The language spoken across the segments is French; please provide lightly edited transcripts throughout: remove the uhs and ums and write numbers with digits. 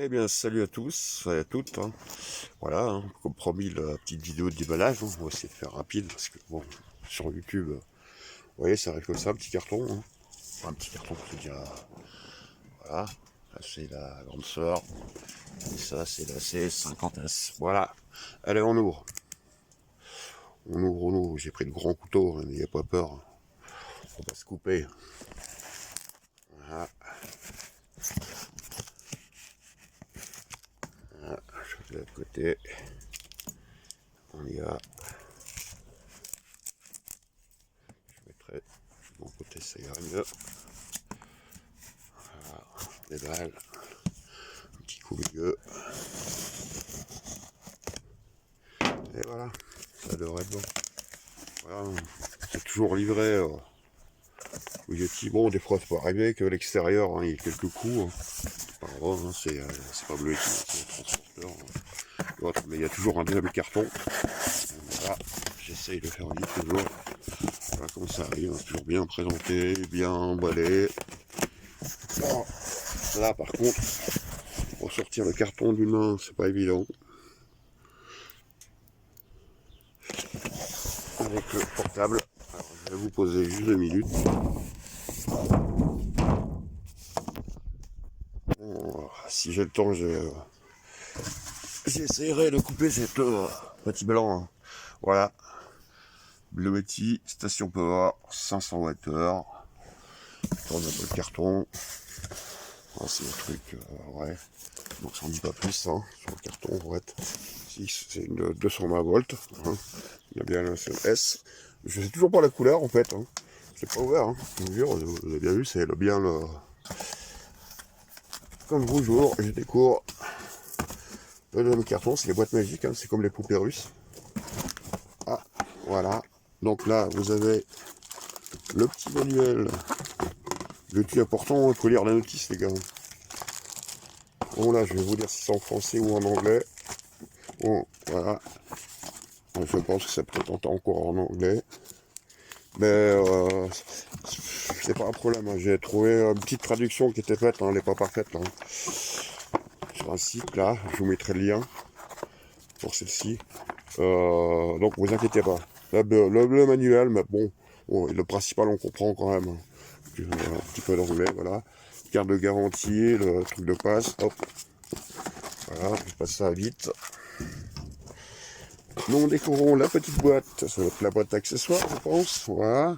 Eh bien, salut à tous et à toutes, hein. Voilà, hein, comme promis, la petite vidéo de déballage, hein. On va essayer de faire rapide parce que, bon, sur YouTube, vous voyez, ça arrive comme ça, un petit carton, hein. Enfin, un petit carton, c'est déjà. Voilà, là, c'est la grande sœur, et ça, c'est la C50S. Voilà, allez, on ouvre. On ouvre. J'ai pris le grand couteau, hein, n'ayez pas peur. On va se couper. Voilà, voilà, je fais de l'autre côté. On y va. Je mettrai de mon côté, ça ira mieux. Voilà, des balles. Un petit coup milieu. Et voilà, ça devrait être bon. Voilà, c'est toujours livré au Yeti. Bon, des fois, ça peut arriver que l'extérieur, hein, il y ait quelques coups. Hein. Pas grave, hein, c'est pas bleu Yeti, c'est le transporteur. Hein. Mais il y a toujours un deuxième carton. Voilà, j'essaye de faire vite toujours. Voilà comment ça arrive, hein, toujours bien présenté, bien emballé. Bon, là, par contre, pour sortir le carton d'une main, c'est pas évident. Avec le portable, alors, je vais vous poser juste 2 minutes. Bon, si j'ai le temps, j'essaierai de couper cette petit blanc. Hein. Voilà. Bleuetti, station power, 500 Wh. Je tourne un peu le carton. Ah, c'est le truc, ouais. Donc ça en dit pas plus, hein, sur le carton, ouais. Si, c'est une 220 volts. Hein. Il y a bien le S. Je sais toujours pas la couleur, en fait. Hein. C'est pas ouvert, hein. Je vous jure, vous avez bien vu, c'est bien le... Comme toujours, je découvre le deuxième carton, c'est les boîtes magiques, hein. C'est comme les poupées russes. Ah, voilà. Donc là, vous avez le petit manuel. Le plus important, il faut lire la notice, les gars. Bon, là, je vais vous dire si c'est en français ou en anglais. Bon, voilà. Je pense que ça peut être encore en anglais. Mais c'est pas un problème. Hein. J'ai trouvé une petite traduction qui était faite. Hein. Elle n'est pas parfaite. Là, hein. Sur un site, là. Je vous mettrai le lien pour celle-ci. Donc, vous inquiétez pas. Le manuel, mais bon, le principal, on comprend quand même. Hein. Un petit peu d'anglais, voilà. Carte de garantie, le truc de passe. Hop. Voilà, je passe ça vite. Nous découvrons la petite boîte, ça va être la boîte accessoire, je pense. Voilà.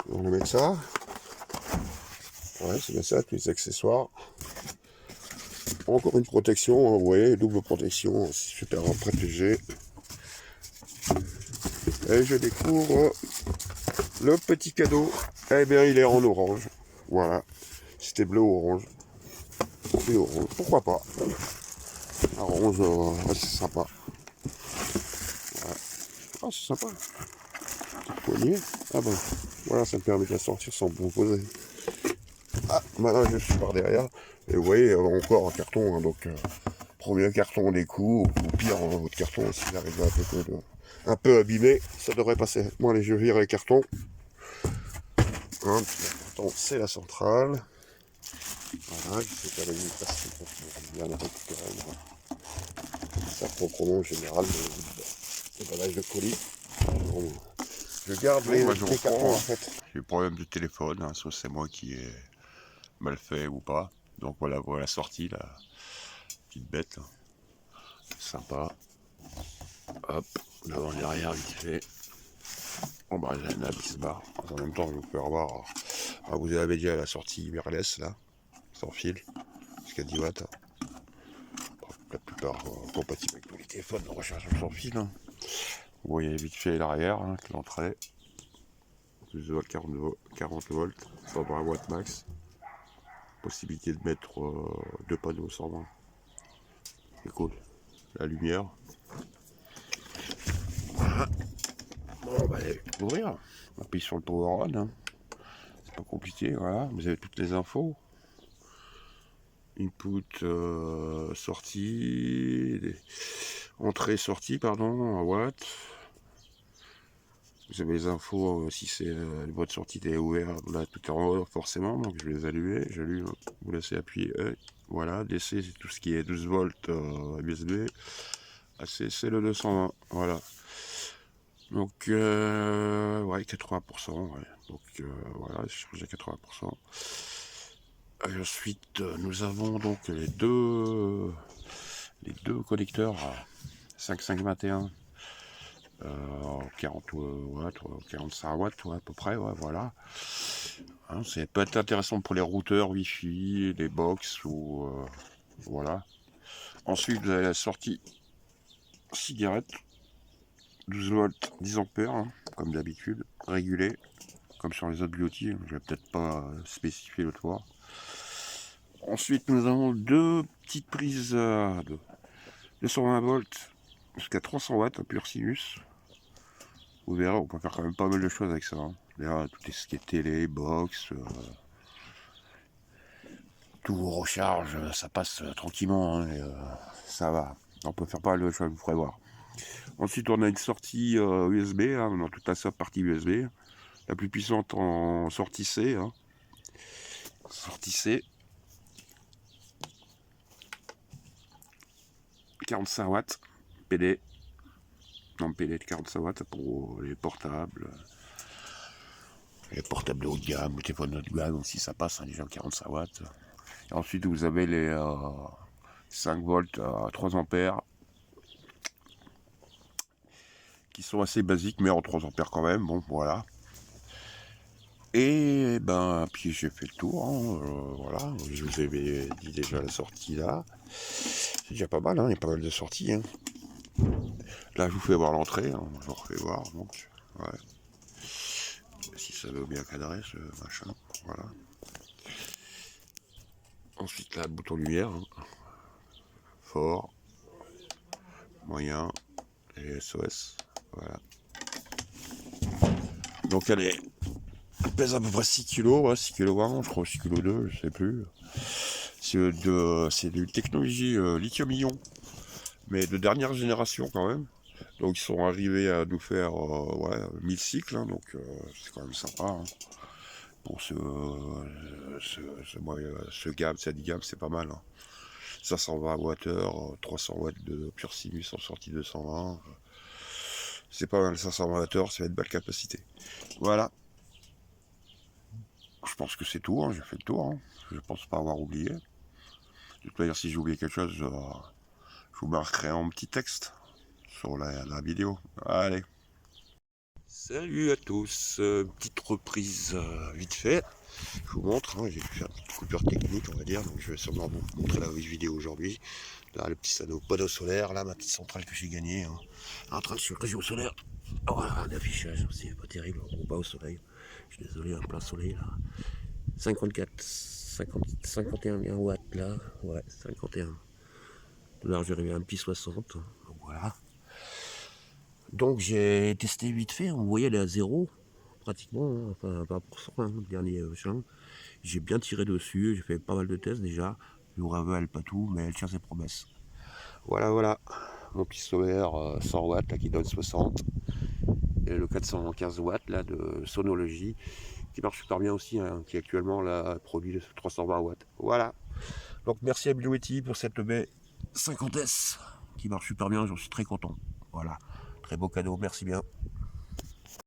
On va mettre ça. Ouais, c'est bien ça, tous les accessoires. Encore une protection, hein, vous voyez, double protection, c'est super protégé. Et je découvre le petit cadeau. Eh bien, il est en orange. Voilà. C'était bleu ou orange. Et orange, pourquoi pas. Orange, ouais, c'est sympa. Ouais. Ah, c'est sympa. Petite poignée. Ah ben, voilà, ça me permet de la sortir sans me poser. Ah, maintenant je suis par derrière. Et vous voyez, encore un carton. Hein, donc, premier carton des coups, ou pire, hein, votre carton, s'il arrive un peu abîmé, ça devrait passer. Moi, allez, je vire les cartons. Hein, c'est la centrale. Voilà, je sais qu'elle a une place pour bien la récupérer. Ça proprement en général, le déballage de colis. Bon, je garde les cartons en fait. J'ai eu problème de téléphone, hein, soit c'est moi qui ai mal fait ou pas. Donc voilà, voilà la sortie, la petite bête. Là. Sympa. Hop, devant derrière vite fait. Bon bah j'ai un qui se barre. En même temps, vous pouvez avoir. Ah, vous avez déjà la sortie wireless là, sans fil, jusqu'à 10 watts. La plupart compatibles avec tous les téléphones de recharge sans fil. Hein. Vous voyez vite fait l'arrière, hein, l'entrée. Plus de 40 volts, 120 watts max. Possibilité de mettre 2 panneaux 120. C'est cool. La lumière. Voilà. Bon, bah, allez ouvrir. On appuie sur le power on. Hein. C'est pas compliqué, voilà. Vous avez toutes les infos. Input, sortie, entrée, sortie, pardon, en watts. Vous avez les infos si c'est le boîte sortie est ouvert, là tout est en haut forcément, donc je vais les allumer, j'allume, vous laissez appuyer, voilà, DC c'est tout ce qui est 12 volts USB, AC c'est le 220, voilà. Donc ouais 80%, ouais. Donc voilà, j'ai chargé à 80%. Et ensuite nous avons donc les deux connecteurs 5521. 40 watts, 45 watts, ouais, à peu près, ouais, voilà. Hein, ça peut être intéressant pour les routeurs Wi-Fi, les box, ou voilà. Ensuite, vous avez la sortie cigarette, 12 volts, 10 ampères, hein, comme d'habitude, régulé, comme sur les autres Beauty, je vais peut-être pas spécifier le toit. Ensuite, nous avons deux petites prises de 220 volts jusqu'à 300 watts, en pur sinus. Vous verrez, on peut faire quand même pas mal de choses avec ça. Hein. Là, tout ce qui est télé, box, tout recharge, ça passe tranquillement. Hein, et, ça va. On peut faire pas mal de choses, vous pourrez voir. Ensuite, on a une sortie USB, hein, on a toute la partie USB. La plus puissante en sortie C. Hein. Sortie C. 45 watts. PD. Non, PD de 45 watts pour les portables. Les portables de haut de gamme, les téléphones de haut de gamme aussi, ça passe, hein, déjà 45 watts. Et ensuite, vous avez les 5 volts à 3 ampères qui sont assez basiques, mais en 3 ampères quand même. Bon, voilà. Et ben, puis j'ai fait le tour. Hein, voilà, je vous avais dit déjà la sortie là. C'est déjà pas mal, hein, il y a pas mal de sorties. Hein. Là, je vous fais voir l'entrée, hein, je vous refais voir. Donc, ouais. Si ça veut bien cadrer ce machin, voilà. Ensuite, là, le bouton lumière, hein. Fort, moyen et SOS. Voilà. Donc elle pèse à peu près 6 kg, ouais, 6 kg 20, je crois 6 kg 2, je sais plus. C'est d'une technologie lithium-ion, mais de dernière génération quand même. Donc ils sont arrivés à nous faire ouais, 1000 cycles, hein, donc c'est quand même sympa. Hein. Pour cette gamme, c'est pas mal. Hein. 520 Wh, 300 watts de pur sinus en sortie 220. C'est pas mal, 520 Wh, ça va être belle capacité. Voilà. Je pense que c'est tout, hein, j'ai fait le tour. Hein. Je pense pas avoir oublié. De toute manière, si j'ai oublié quelque chose, je vous marquerai en petit texte sur la vidéo. Allez. Salut à tous. Petite reprise vite fait. Je vous montre, hein, j'ai pu faire une petite coupure technique, on va dire. Donc je vais sûrement vous montrer la vidéo aujourd'hui. Là, le petit panneau solaire, là, ma petite centrale que j'ai gagnée. Hein, en train de sur réseau solaire. Voilà, l'affichage, c'est pas terrible, on pas au soleil. Je suis désolé, un plein soleil là. 51 watts là, ouais, 51. Là, j'arrive à un petit 60, donc voilà. Donc j'ai testé vite fait, vous voyez elle est à 0, pratiquement, hein, enfin 20%, hein, le dernier champ. J'ai bien tiré dessus, j'ai fait pas mal de tests déjà. Je vous révèle pas tout, mais elle tient ses promesses. Voilà, voilà, mon petit solaire 100 watts là, qui donne 60. Et le 415 watts là, de Sonologie, qui marche super bien aussi, hein, qui actuellement là, produit 320 watts. Voilà. Donc merci à Bilouetti pour cette B50S qui marche super bien, j'en suis très content. Voilà. Très beau cadeau, merci bien.